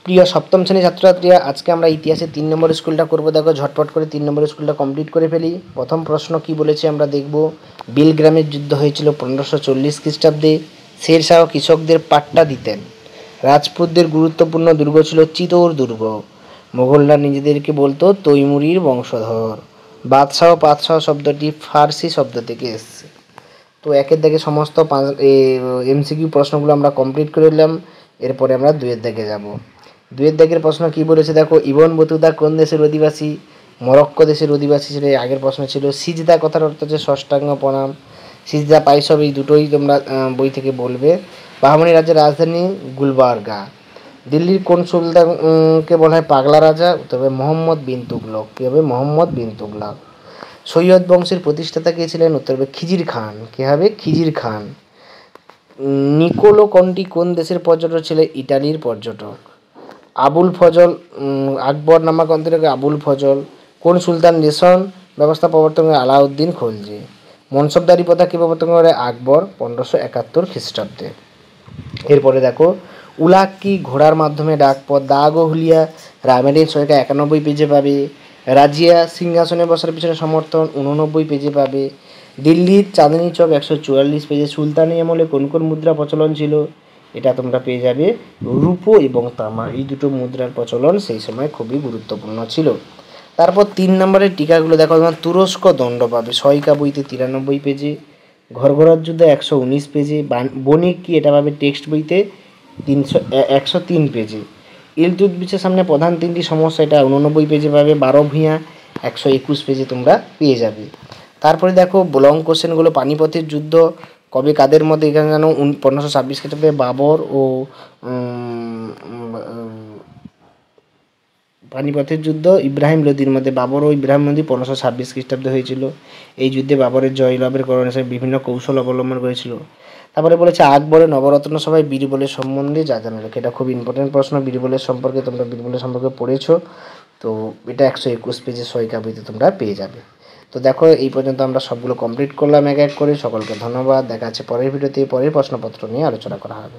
প্রিয় সপ্তম শ্রেণীর ছাত্রছাত্রীরা, আজকে আমরা ইতিহাসে 3 নম্বর স্কুলটা করব। দেখো ঝটপট করে 3 নম্বর স্কুলটা কমপ্লিট করে ফেলি। প্রথম প্রশ্ন কি বলেছে আমরা দেখব। বিলগ্রামের যুদ্ধ হয়েছিল 1540 খ্রিস্টাব্দে। শেরশাহ কৃষকদের পাট্টা দিতেন। রাজপুতদের গুরুত্বপূর্ণ দুর্গ ছিল চিতোর দুর্গ। মোগলরা নিজেদেরকে বলতো তৈমুরির বংশধর। বাদশাহ পাতশাহ শব্দটি ফার্সি শব্দ থেকে এসেছে। তো একের দাগে সমস্ত এমসিকিউ প্রশ্নগুলো আমরা কমপ্লিট করে নিলাম। এরপরে আমরা দুয়ের দাগে যাব। দুয়ের দাগের প্রশ্ন কি বলেছে দেখো। ইবন বতুতা কোন দেশের অধিবাসী? মরক্কো দেশের অধিবাসী ছিল। আগের প্রশ্ন ছিল। সিজদা কথার অর্থ হচ্ছে ষষ্ঠাঙ্গ প্রণাম। সিজদা পাইসব, এই দুটোই তোমরা বই থেকে বলবে। বাহমনি রাজ্যের রাজধানী গুলবার্গা। দিল্লির কোন সুলতানকে বলা হয় পাগলা রাজা? তবে মোহাম্মদ বিন তুগলক। কী হবে? মোহাম্মদ বিন তুগলক। সৈয়দ বংশের প্রতিষ্ঠাতা কে ছিলেন? উত্তর হবে খিজির খান। কে হবে? খিজির খান। নিকোলো কন্টি কোন দেশের পর্যটক ছিলেন? ইটালির পর্যটক। আবুল ফজল, আকবর নামক অন্তর্গত আবুল ফজল। কোন সুলতান রেশন ব্যবস্থা প্রবর্তন করে? আলাউদ্দিন খলজি। মনসবদারি প্রথা কে প্রবর্তন করে? আকবর 1571 খ্রিস্টাব্দে। এরপরে দেখো, উলাক কি ঘোড়ার মাধ্যমে ডাকপথ? দাগ ও হুলিয়া রামায়ণের 691 পেজে পাবে। রাজিয়া সিংহাসনে বসার পিছনে সমর্থন 89 পেজে পাবে। দিল্লির চাঁদনি চক 144 পেজে। সুলতানি আমলে কোন কোন মুদ্রা প্রচলন ছিল? এটা তোমরা পেয়ে যাবে রূপো এবং তামা, এই দুটো মুদ্রার প্রচলন সেই সময় খুবই গুরুত্বপূর্ণ ছিল। তারপর 3 নম্বরের টিকাগুলো দেখো। তোমার তুরস্ক দণ্ড পাবে সয়কা বইতে 93 পেজে। ঘরঘরার যুদ্ধ 119 পেজে। বণিক কি? এটা পাবে টেক্সট বইতে 103 পেজে। ইলতুৎমিশের সামনে প্রধান 3টি সমস্যা, এটা 89 পেজে পাবে। 12 ভূঁইয়া 121 পেজে তোমরা পেয়ে যাবে। তারপরে দেখো লং কোশ্চেনগুলো। পানিপথের যুদ্ধ কবে কাদের মধ্যে? এখানে জানো 1526 খ্রিস্টাব্দে বাবর ও পানিপথের যুদ্ধ ইব্রাহিম লোদির মধ্যে। বাবর ও ইব্রাহিম লোদি 1526 খ্রিস্টাব্দে হয়েছিল। এই যুদ্ধে বাবরের জয়লাভের কারণে সে বিভিন্ন কৌশল অবলম্বন করেছিল। তারপরে বলেছে আকবরের নবরত্ন সভায় বীরবলের সম্বন্ধে যা জানা রেখে। এটা খুব ইম্পর্টেন্ট প্রশ্ন। বীরবলের সম্পর্কে তোমরা বীরবলের সম্পর্কে পড়েছো, তো এটা 121 পেজের সয়কা বইতে তোমরা পেয়ে যাবে। তো দেখো এই পর্যন্ত আমরা সবগুলো কমপ্লিট করলাম এক এক করে। সকলকে ধন্যবাদ। দেখা যাচ্ছে পরের ভিডিওতে পরের প্রশ্নপত্র নিয়ে আলোচনা করা হবে।